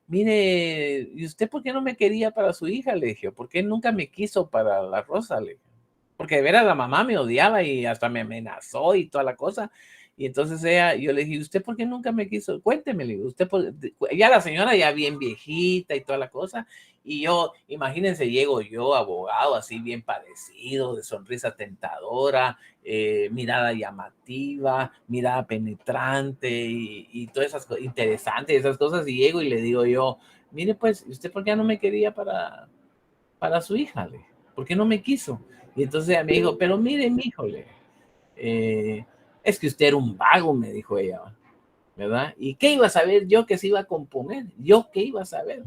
mire, ¿y usted por qué no me quería para su hija? Le dije, ¿por qué nunca me quiso para la Rosa? Le dije, porque de veras la mamá me odiaba y hasta me amenazó y toda la cosa. Y entonces yo le dije, ¿usted por qué nunca me quiso? Cuénteme, le digo, ya la señora ya bien viejita y toda la cosa. Y yo, imagínense, llego yo, abogado, así bien parecido, de sonrisa tentadora, mirada llamativa, mirada penetrante y todas esas cosas, interesantes, esas cosas. Y llego y le digo yo, mire pues, ¿usted por qué no me quería para su hija? Le dije, ¿por qué no me quiso? Y entonces ella me dijo, pero mire, mi hijo, es que usted era un vago, me dijo ella, ¿verdad? ¿Y qué iba a saber yo que se iba a componer? ¿Yo qué iba a saber?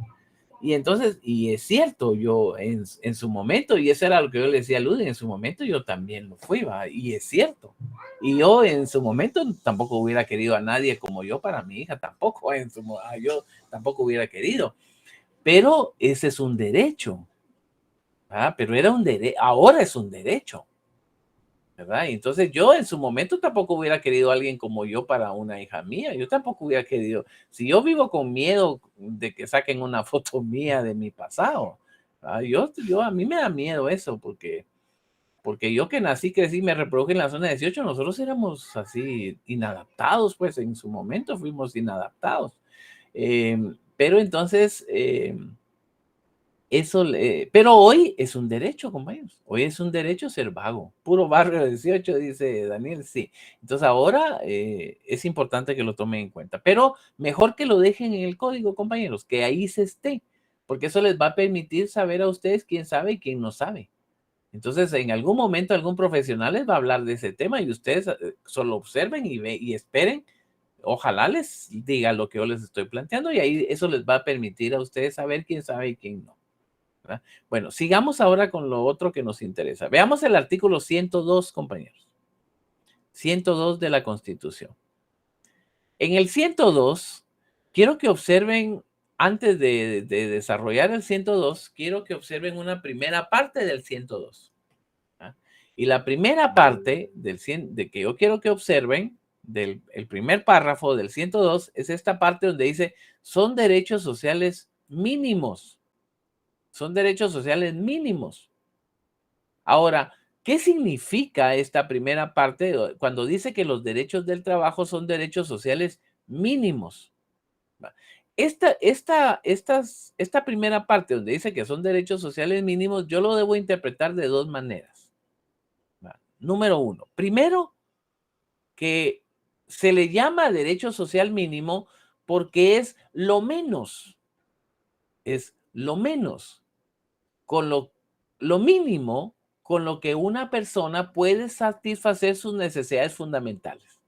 Y entonces, y es cierto, yo en su momento, y eso era lo que yo le decía a Luz, en su momento yo también lo fui, ¿va? Y es cierto. Y yo en su momento tampoco hubiera querido a nadie como yo para mi hija, tampoco, yo tampoco hubiera querido. Pero ese es un derecho, ¿verdad? Pero era un derecho, ahora es un derecho, ¿verdad? Y entonces yo en su momento tampoco hubiera querido a alguien como yo para una hija mía. Yo tampoco hubiera querido, si yo vivo con miedo de que saquen una foto mía de mi pasado, ¿verdad? A mí me da miedo eso porque yo que nací, crecí, me reproduje en la zona 18, nosotros éramos así inadaptados, pues en su momento fuimos inadaptados. Pero entonces, pero hoy es un derecho, compañeros. Hoy es un derecho ser vago. Puro barrio 18, dice Daniel, sí. Entonces ahora es importante que lo tomen en cuenta. Pero mejor que lo dejen en el código, compañeros, que ahí se esté. Porque eso les va a permitir saber a ustedes quién sabe y quién no sabe. Entonces, en algún momento algún profesional les va a hablar de ese tema y ustedes solo observen y esperen. Ojalá les diga lo que yo les estoy planteando y ahí eso les va a permitir a ustedes saber quién sabe y quién no, ¿verdad? Bueno, sigamos ahora con lo otro que nos interesa. Veamos el artículo 102, compañeros. 102 de la Constitución. En el 102, quiero que observen, antes de desarrollar el 102, quiero que observen una primera parte del 102. ¿Ah? Y la primera parte de que yo quiero que observen, el primer párrafo del 102, es esta parte donde dice, son derechos sociales mínimos. Son derechos sociales mínimos. Ahora, ¿qué significa esta primera parte cuando dice que los derechos del trabajo son derechos sociales mínimos? Esta primera parte donde dice que son derechos sociales mínimos, yo lo debo interpretar de dos maneras. Número uno, primero, que se le llama derecho social mínimo porque es lo menos, con lo mínimo con lo que una persona puede satisfacer sus necesidades fundamentales.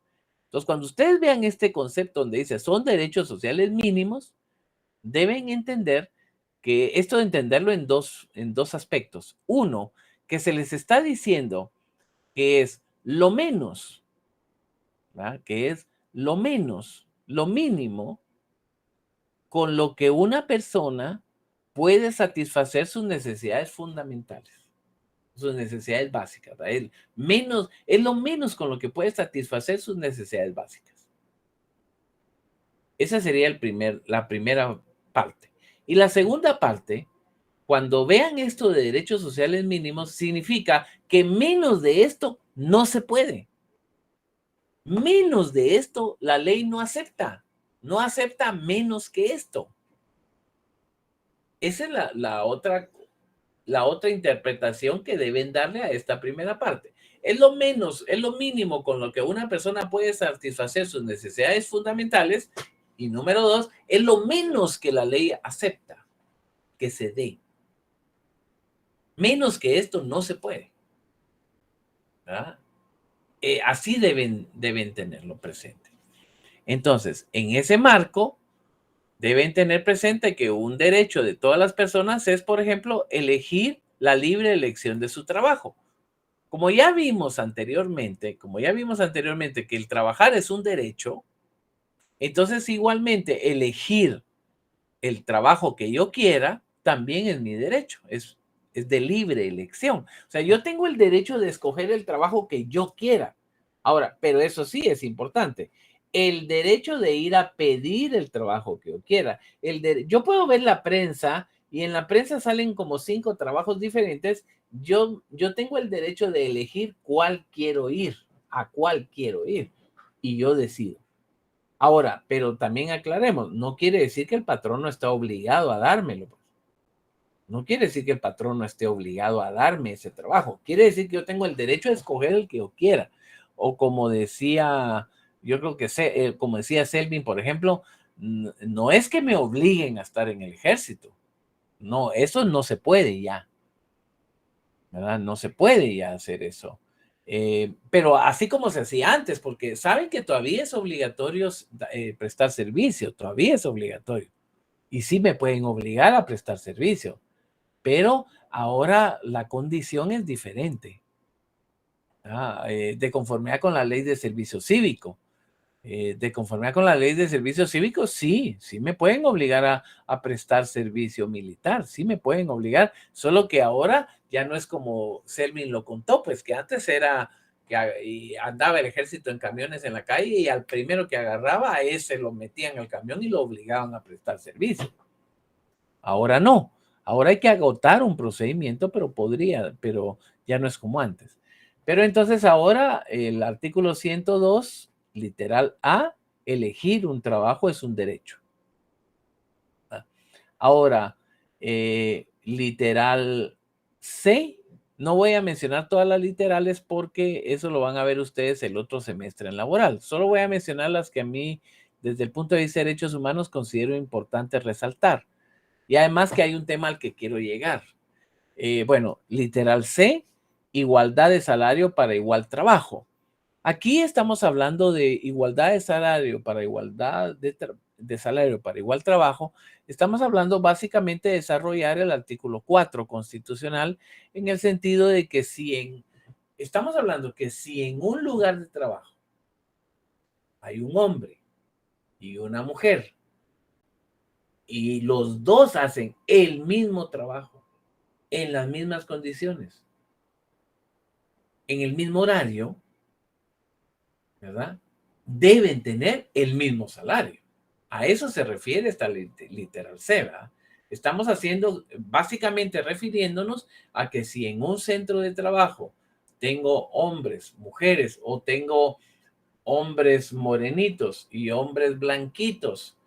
Entonces, cuando ustedes vean este concepto donde dice son derechos sociales mínimos, deben entender que esto de entenderlo en dos aspectos. Uno, que se les está diciendo que es lo menos, ¿verdad? Que es lo menos, lo mínimo con lo que una persona puede satisfacer sus necesidades fundamentales, sus necesidades básicas. Es lo menos con lo que puede satisfacer sus necesidades básicas. Esa sería la primera parte. Y la segunda parte, cuando vean esto de derechos sociales mínimos, significa que menos de esto no se puede. Menos de esto la ley no acepta. No acepta menos que esto. Esa es la otra interpretación que deben darle a esta primera parte. Es lo menos, es lo mínimo con lo que una persona puede satisfacer sus necesidades fundamentales. Y número dos, es lo menos que la ley acepta que se dé. Menos que esto no se puede, ¿verdad? Así deben tenerlo presente. Entonces, en ese marco, deben tener presente que un derecho de todas las personas es, por ejemplo, elegir la libre elección de su trabajo. Como ya vimos anteriormente que el trabajar es un derecho, entonces igualmente elegir el trabajo que yo quiera también es mi derecho, es de libre elección. O sea, yo tengo el derecho de escoger el trabajo que yo quiera. Ahora, pero eso sí es importante. el derecho de ir a pedir el trabajo que yo quiera. Yo puedo ver la prensa y en la prensa salen como 5 trabajos diferentes. Yo tengo el derecho de elegir cuál quiero ir, a cuál quiero ir, y yo decido. Ahora, pero también aclaremos, no quiere decir que el patrón no está obligado a dármelo. No quiere decir que el patrón no esté obligado a darme ese trabajo. Quiere decir que yo tengo el derecho a escoger el que yo quiera. O como decía, yo creo que como decía Selvin, por ejemplo, no es que me obliguen a estar en el ejército. No, eso no se puede ya. ¿Verdad? No se puede ya hacer eso. Pero así como se hacía antes, porque saben que todavía es obligatorio prestar servicio, todavía es obligatorio. Y sí me pueden obligar a prestar servicio. Pero ahora la condición es diferente, de conformidad con la ley de servicio cívico. De conformidad con la ley de servicio cívico, sí me pueden obligar a prestar servicio militar, sí me pueden obligar, solo que ahora ya no es como Selvin lo contó, pues que antes era que andaba el ejército en camiones en la calle y al primero que agarraba, a ese lo metían al camión y lo obligaban a prestar servicio. Ahora no. Ahora hay que agotar un procedimiento, pero ya no es como antes. Pero entonces ahora el artículo 102, literal A, elegir un trabajo es un derecho. Ahora, literal C, no voy a mencionar todas las literales porque eso lo van a ver ustedes el otro semestre en laboral. Solo voy a mencionar las que a mí, desde el punto de vista de derechos humanos, considero importante resaltar. Y además que hay un tema al que quiero llegar. Bueno, literal C, igualdad de salario para igual trabajo. Aquí estamos hablando de igualdad de salario para igualdad de salario para igual trabajo. Estamos hablando básicamente de desarrollar el artículo 4 constitucional en el sentido de que estamos hablando que si en un lugar de trabajo hay un hombre y una mujer y los dos hacen el mismo trabajo, en las mismas condiciones, en el mismo horario, ¿verdad? Deben tener el mismo salario. A eso se refiere esta literal C, ¿verdad? Estamos básicamente refiriéndonos a que si en un centro de trabajo tengo hombres, mujeres, o tengo hombres morenitos y hombres blanquitos,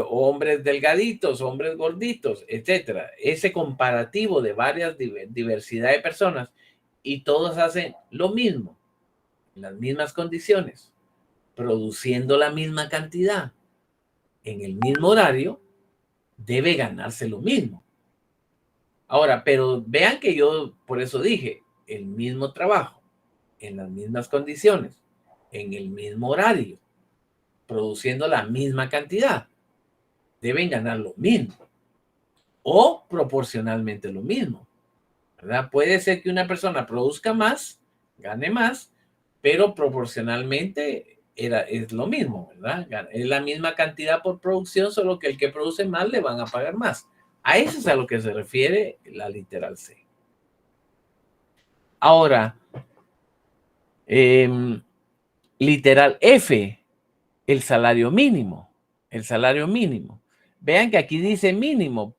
hombres delgaditos, hombres gorditos, etcétera. Ese comparativo de varias diversidad de personas y todos hacen lo mismo, en las mismas condiciones, produciendo la misma cantidad en el mismo horario, debe ganarse lo mismo. Ahora, pero vean que yo por eso dije, el mismo trabajo, en las mismas condiciones, en el mismo horario, produciendo la misma cantidad, deben ganar lo mismo. O proporcionalmente lo mismo, ¿verdad? Puede ser que una persona produzca más, gane más, pero proporcionalmente es lo mismo, ¿verdad? Es la misma cantidad por producción, solo que el que produce más le van a pagar más. A eso es a lo que se refiere la literal C. Ahora, literal F, el salario mínimo. El salario mínimo. Vean que aquí dice mínimo,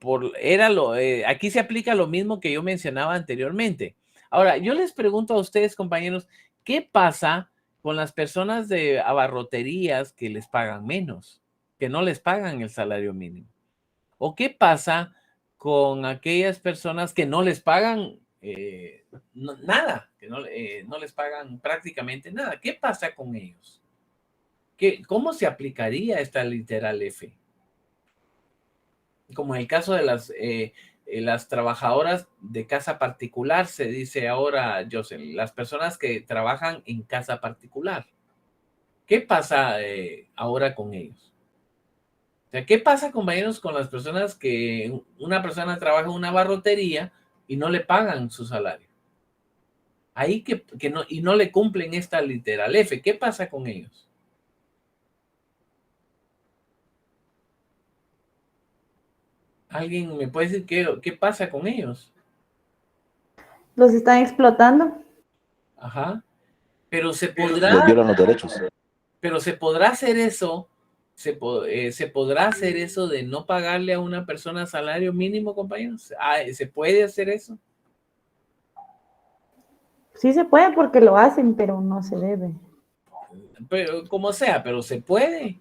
aquí se aplica lo mismo que yo mencionaba anteriormente. Ahora, yo les pregunto a ustedes, compañeros, ¿qué pasa con las personas de abarroterías que les pagan menos, que no les pagan el salario mínimo? ¿O qué pasa con aquellas personas que no les pagan nada, que no les pagan prácticamente nada? ¿Qué pasa con ellos? ¿Cómo se aplicaría esta literal F? Como en el caso de las trabajadoras de casa particular, se dice ahora, Joseph, las personas que trabajan en casa particular. ¿Qué pasa ahora con ellos? O sea, ¿qué pasa, compañeros, con las personas que una persona trabaja en una barrotería y no le pagan su salario? Ahí que no, y no le cumplen esta literal F. ¿Qué pasa con ellos? ¿Alguien me puede decir qué pasa con ellos? ¿Los están explotando? Ajá. Pero se Les violan los derechos. pero se podrá hacer eso, se podrá hacer eso de no pagarle a una persona salario mínimo, compañeros. ¿Se puede hacer eso? Sí se puede porque lo hacen, pero no se debe. Pero como sea, pero se puede.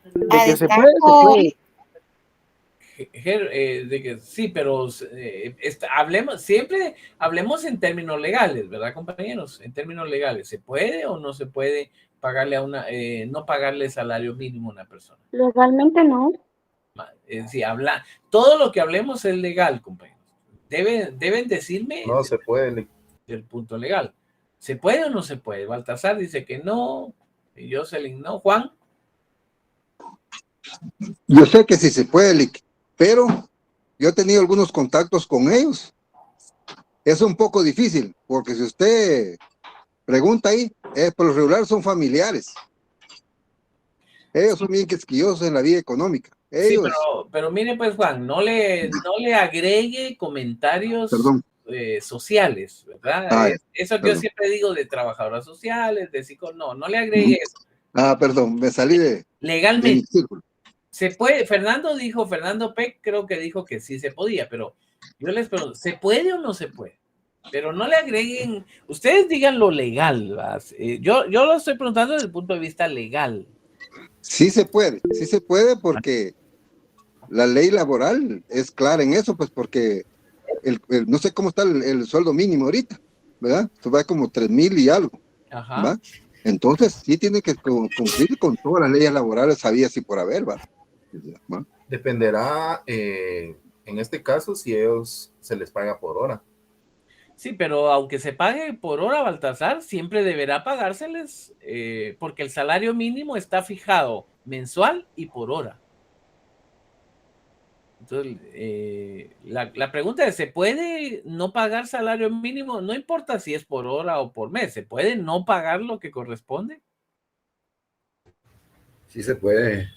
De que se puede, se puede. De que sí, pero siempre hablemos en términos legales, ¿verdad, compañeros? En términos legales, ¿se puede o no se puede pagarle no pagarle salario mínimo a una persona? Legalmente no. Si todo lo que hablemos es legal, compañeros. Deben decirme No se puede. el punto legal. ¿Se puede o no se puede? Baltasar dice que no, y Jocelyn no. Juan. Yo sé que sí se puede, Lick, pero yo he tenido algunos contactos con ellos. Es un poco difícil, porque si usted pregunta ahí, por lo regular son familiares. Ellos son bien quisquillosos en la vida económica. Ellos, sí, pero mire pues, Juan, no le agregue comentarios sociales, ¿verdad? Eso que yo siempre digo de trabajadoras sociales, de psicólogos, no le agregue eso. Perdón, me salí de legalmente. mi círculo. Se puede, Fernando Peck creo que dijo que sí se podía, pero yo les pregunto, ¿se puede o no se puede? Pero no le agreguen, ustedes digan lo legal, yo lo estoy preguntando desde el punto de vista legal. Sí se puede porque la ley laboral es clara en eso, pues porque no sé cómo está el sueldo mínimo ahorita, ¿verdad? Esto va como 3,000 y algo. Ajá. ¿Va? Entonces sí tiene que cumplir con todas las leyes laborales sabidas y por haber, ¿va? Dependerá, en este caso, si ellos se les paga por hora. Sí, pero aunque se pague por hora, Baltasar, siempre deberá pagárseles, porque el salario mínimo está fijado mensual y por hora. Entonces, la pregunta es, ¿se puede no pagar salario mínimo? No importa si es por hora o por mes, ¿se puede no pagar lo que corresponde? Sí se puede.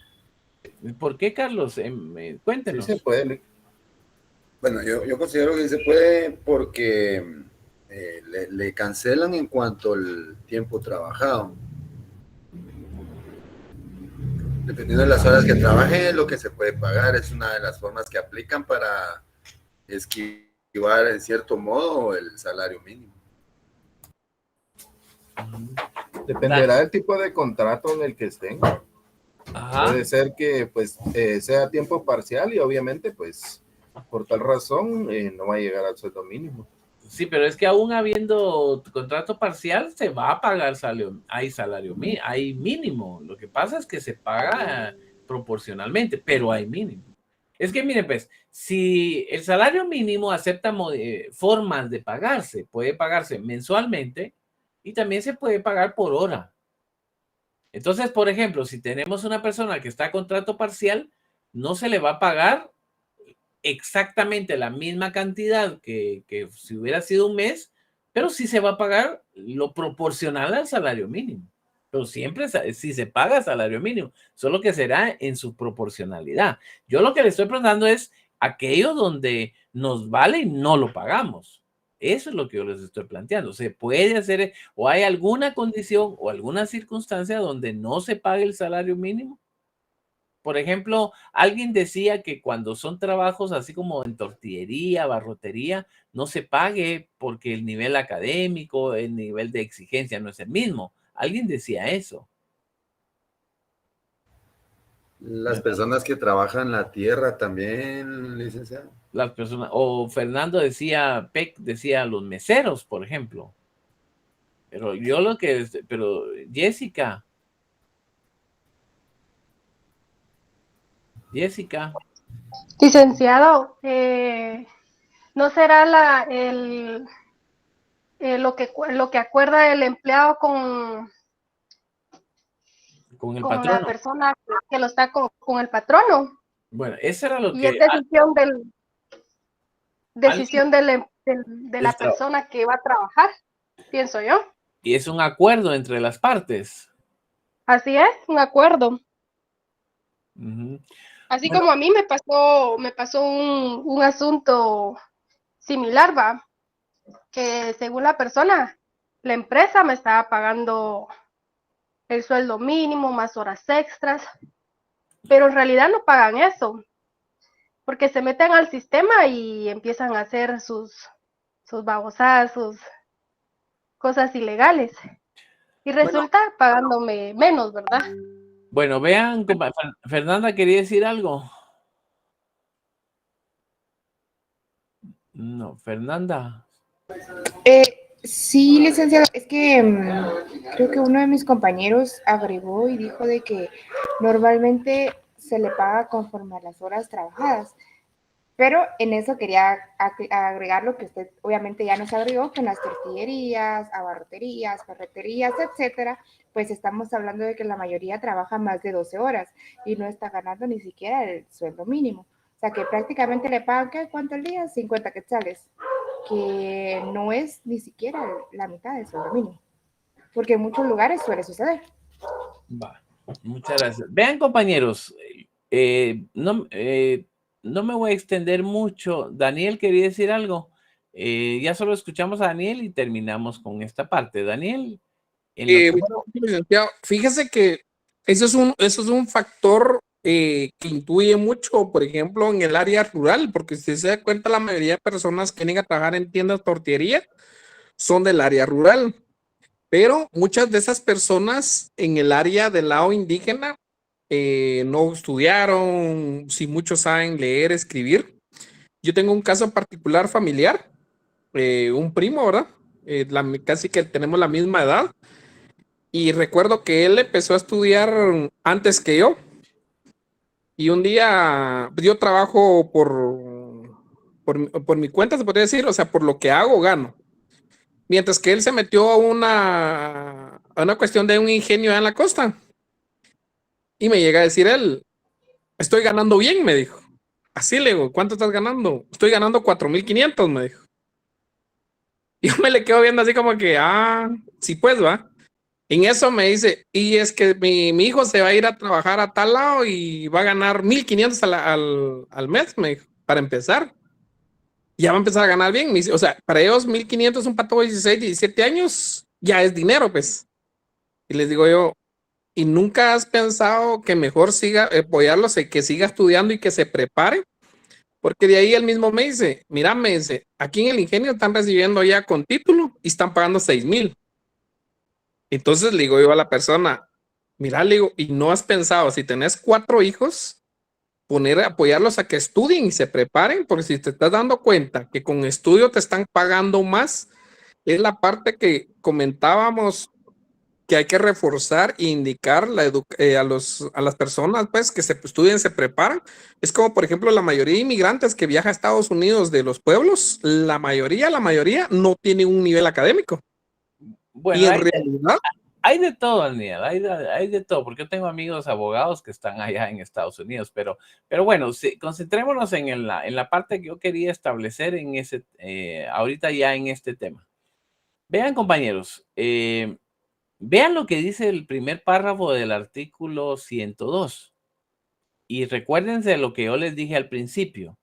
¿Por qué, Carlos? Cuéntenos. Sí se puede. Bueno, yo considero que se puede porque le cancelan en cuanto al tiempo trabajado. Dependiendo de las horas que trabaje, lo que se puede pagar es una de las formas que aplican para esquivar en cierto modo el salario mínimo. Dependerá del tipo de contrato en el que estén. Ajá. Puede ser que pues sea tiempo parcial y obviamente pues por tal razón no va a llegar al sueldo mínimo. Sí, pero es que aún habiendo contrato parcial se va a pagar hay mínimo. Lo que pasa es que se paga proporcionalmente, pero hay mínimo. Es que miren pues, si el salario mínimo acepta formas de pagarse, puede pagarse mensualmente y también se puede pagar por hora. Entonces, por ejemplo, si tenemos una persona que está a contrato parcial, no se le va a pagar exactamente la misma cantidad que si hubiera sido un mes, pero sí se va a pagar lo proporcional al salario mínimo. Pero siempre sí se paga salario mínimo, solo que será en su proporcionalidad. Yo lo que le estoy preguntando es aquello donde nos vale y no lo pagamos. Eso es lo que yo les estoy planteando. ¿Se puede hacer o hay alguna condición o alguna circunstancia donde no se pague el salario mínimo? Por ejemplo, alguien decía que cuando son trabajos así como en tortillería, barrotería, no se pague porque el nivel académico, el nivel de exigencia no es el mismo. Alguien decía eso. Las personas que trabajan la tierra también, licenciado. Las personas, o Fernando decía, Peck decía los meseros, por ejemplo. Pero Jessica. Licenciado, ¿no será lo que acuerda el empleado con el patrono? La persona que lo está con el patrono? Bueno, eso era lo y que... es decisión de la persona que va a trabajar, pienso yo. Y es un acuerdo entre las partes. Así es, un acuerdo. Así como a mí me pasó un asunto similar, va, que según la persona la empresa me estaba pagando el sueldo mínimo, más horas extras, pero en realidad no pagan eso, porque se meten al sistema y empiezan a hacer sus babosadas, sus cosas ilegales. Y resulta pagándome menos, ¿verdad? Bueno, vean, Fernanda, ¿quería decir algo? No, Fernanda. Sí, licenciado, es que creo que uno de mis compañeros agregó y dijo de que normalmente se le paga conforme a las horas trabajadas, pero en eso quería agregar lo que usted obviamente ya nos agregó, que en las tortillerías, abarroterías, ferreterías, etcétera, pues estamos hablando de que la mayoría trabaja más de 12 horas y no está ganando ni siquiera el sueldo mínimo. O sea que prácticamente le pagan, ¿qué? ¿Cuánto al día? 50 quetzales, que no es ni siquiera la mitad del sueldo mínimo, porque en muchos lugares suele suceder. Va, muchas gracias. Vean, compañeros, no me voy a extender mucho. Daniel, ¿quería decir algo? Ya solo escuchamos a Daniel y terminamos con esta parte. Daniel. Bueno, licenciado, fíjese que eso es un factor que intuye mucho, por ejemplo, en el área rural, porque si se da cuenta, la mayoría de personas que vienen a trabajar en tiendas tortillería son del área rural, pero muchas de esas personas en el área del lado indígena no estudiaron, si muchos saben leer, escribir. Yo tengo un caso particular familiar, un primo, ¿verdad? Casi que tenemos la misma edad. Y recuerdo que él empezó a estudiar antes que yo. Y un día yo trabajo por mi cuenta, se podría decir, o sea, por lo que hago, gano. Mientras que él se metió a una cuestión de un ingenio allá en la costa. Y me llega a decir él, estoy ganando bien, me dijo. Así le digo, ¿cuánto estás ganando? Estoy ganando 4,500, me dijo. Y yo me le quedo viendo así como que, sí pues, va. En eso me dice, y es que mi hijo se va a ir a trabajar a tal lado y va a ganar 1,500 al mes, me dijo, para empezar. Ya va a empezar a ganar bien. Me dice, o sea, para ellos 1,500, un pato de 16, 17 años, ya es dinero, pues. Y les digo yo, ¿y nunca has pensado que mejor siga apoyarlos, que siga estudiando y que se prepare? Porque de ahí él mismo me dice, mira, me dice, aquí en el ingenio están recibiendo ya con título y están pagando 6,000. Entonces le digo yo a la persona, mira, le digo, ¿y no has pensado, si tenés 4 hijos, apoyarlos a que estudien y se preparen? Porque si te estás dando cuenta que con estudio te están pagando más, es la parte que comentábamos que hay que reforzar e indicar a las personas, pues, que se estudien, se preparan. Es como, por ejemplo, la mayoría de inmigrantes que viaja a Estados Unidos de los pueblos, la mayoría no tiene un nivel académico. Bueno, y en realidad hay de todo, Daniel, hay de todo, porque yo tengo amigos abogados que están allá en Estados Unidos, pero bueno, concentrémonos en la parte que yo quería establecer en ese, ahorita ya en este tema. Vean, compañeros, vean lo que dice el primer párrafo del artículo 102. Y recuérdense de lo que yo les dije al principio.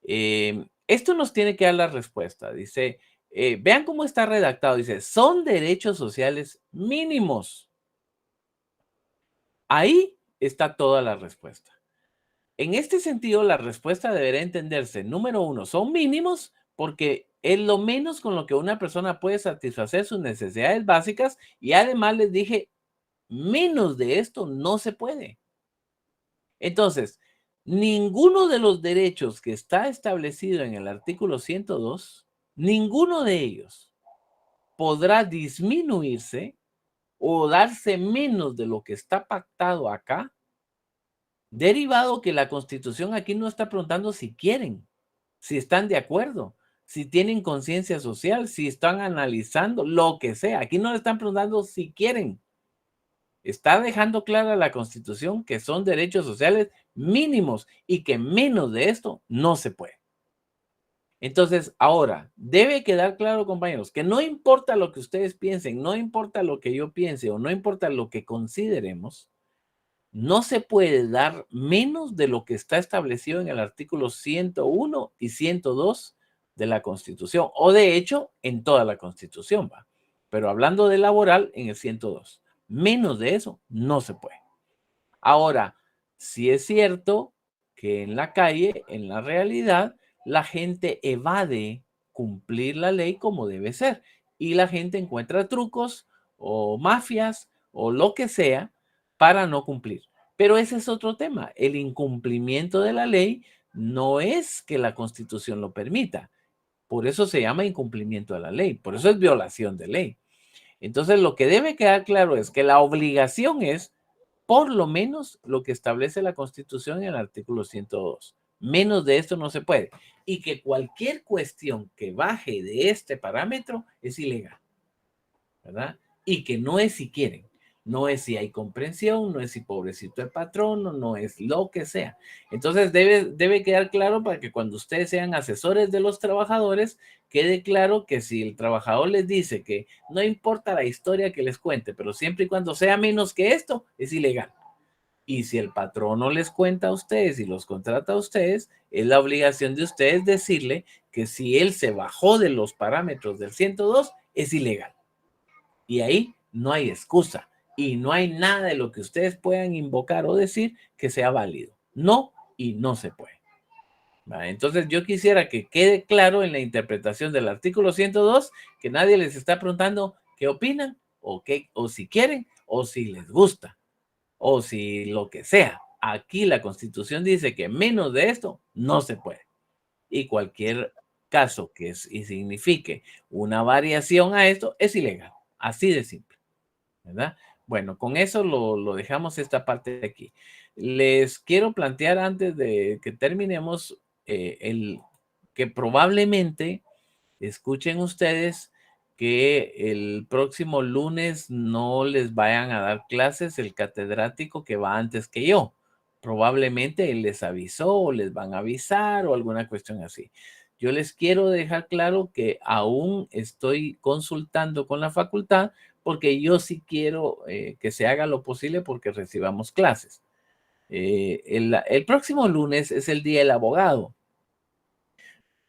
Esto nos tiene que dar la respuesta. Dice, vean cómo está redactado. Dice, son derechos sociales mínimos. Ahí está toda la respuesta. En este sentido, la respuesta deberá entenderse. Número 1, son mínimos porque es lo menos con lo que una persona puede satisfacer sus necesidades básicas, y además les dije, menos de esto no se puede. Entonces, ninguno de los derechos que está establecido en el artículo 102, ninguno de ellos podrá disminuirse o darse menos de lo que está pactado acá, derivado que la Constitución aquí no está preguntando si quieren, si están de acuerdo, si tienen conciencia social, si están analizando, lo que sea. Aquí no le están preguntando si quieren. Está dejando clara la Constitución que son derechos sociales mínimos y que menos de esto no se puede. Entonces, ahora, debe quedar claro, compañeros, que no importa lo que ustedes piensen, no importa lo que yo piense o no importa lo que consideremos, no se puede dar menos de lo que está establecido en el artículo 101 y 102 de la Constitución, o de hecho, en toda la Constitución, ¿va? Pero hablando de laboral, en el 102. Menos de eso, no se puede. Ahora, sí es cierto que en la calle, en la realidad, la gente evade cumplir la ley como debe ser. Y la gente encuentra trucos o mafias o lo que sea para no cumplir. Pero ese es otro tema. El incumplimiento de la ley no es que la Constitución lo permita. Por eso se llama incumplimiento de la ley. Por eso es violación de ley. Entonces, lo que debe quedar claro es que la obligación es por lo menos lo que establece la Constitución en el artículo 102. Menos de esto no se puede. Y que cualquier cuestión que baje de este parámetro es ilegal, ¿verdad? Y que no es si quieren. No es si hay comprensión, no es si pobrecito el patrón, no es lo que sea. Entonces debe quedar claro para que cuando ustedes sean asesores de los trabajadores, quede claro que si el trabajador les dice que no importa la historia que les cuente, pero siempre y cuando sea menos que esto, es ilegal. Y si el patrón no les cuenta a ustedes y los contrata a ustedes, es la obligación de ustedes decirle que si él se bajó de los parámetros del 102, es ilegal. Y ahí no hay excusa. Y no hay nada de lo que ustedes puedan invocar o decir que sea válido. No, y no se puede. ¿Vale? Entonces yo quisiera que quede claro en la interpretación del artículo 102 que nadie les está preguntando qué opinan o si quieren o si les gusta o si lo que sea. Aquí la Constitución dice que menos de esto no se puede. Y cualquier caso que signifique una variación a esto es ilegal. Así de simple. ¿Verdad? Bueno, con eso lo dejamos esta parte de aquí. Les quiero plantear antes de que terminemos que probablemente escuchen ustedes que el próximo lunes no les vayan a dar clases el catedrático que va antes que yo. Probablemente él les avisó o les van a avisar o alguna cuestión así. Yo les quiero dejar claro que aún estoy consultando con la facultad porque yo sí quiero que se haga lo posible porque recibamos clases. El próximo lunes es el Día del Abogado,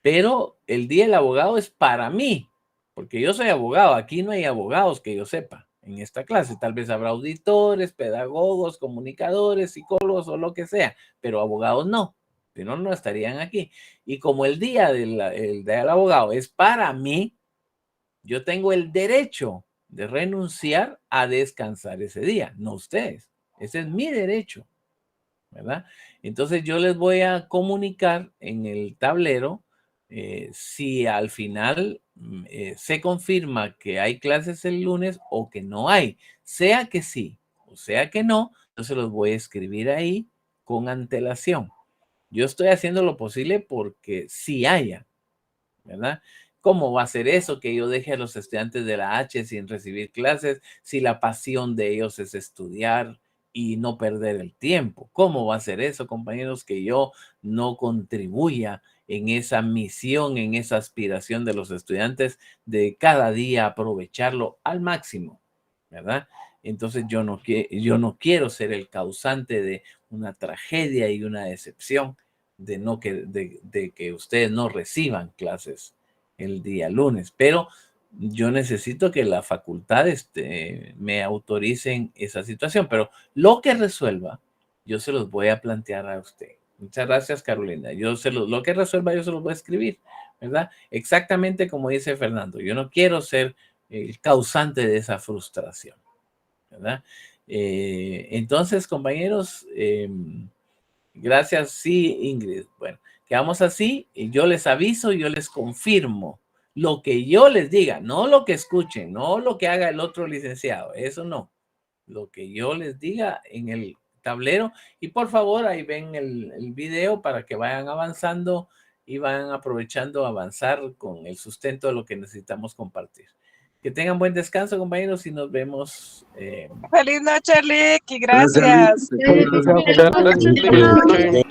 pero el Día del Abogado es para mí, porque yo soy abogado. Aquí no hay abogados que yo sepa en esta clase. Tal vez habrá auditores, pedagogos, comunicadores, psicólogos o lo que sea, pero abogados no. Si no, no estarían aquí. Y como el Día del Abogado es para mí, yo tengo el derecho de renunciar a descansar ese día, no ustedes. Ese es mi derecho, ¿verdad? Entonces yo les voy a comunicar en el tablero si al final se confirma que hay clases el lunes o que no hay. Sea que sí o sea que no, yo se los voy a escribir ahí con antelación. Yo estoy haciendo lo posible porque sí haya, ¿verdad? ¿Cómo va a ser eso que yo deje a los estudiantes de la H sin recibir clases si la pasión de ellos es estudiar y no perder el tiempo? ¿Cómo va a ser eso, compañeros, que yo no contribuya en esa misión, en esa aspiración de los estudiantes de cada día aprovecharlo al máximo, ¿verdad? Entonces yo no quiero ser el causante de una tragedia y una decepción de que ustedes no reciban clases el día lunes, pero yo necesito que la facultad me autoricen esa situación, pero lo que resuelva, yo se los voy a plantear a usted. Muchas gracias, Carolina. Lo que resuelva, yo se los voy a escribir, ¿verdad? Exactamente como dice Fernando. Yo no quiero ser el causante de esa frustración, ¿verdad? Entonces, compañeros, gracias, sí, Ingrid. Bueno, quedamos así y yo les aviso, yo les confirmo lo que yo les diga, no lo que escuchen, no lo que haga el otro licenciado, eso no. Lo que yo les diga en el tablero y por favor ahí ven el video para que vayan avanzando y vayan aprovechando avanzar con el sustento de lo que necesitamos compartir. Que tengan buen descanso, compañeros, y nos vemos. Feliz noche, Lick, y gracias. Feliz noche.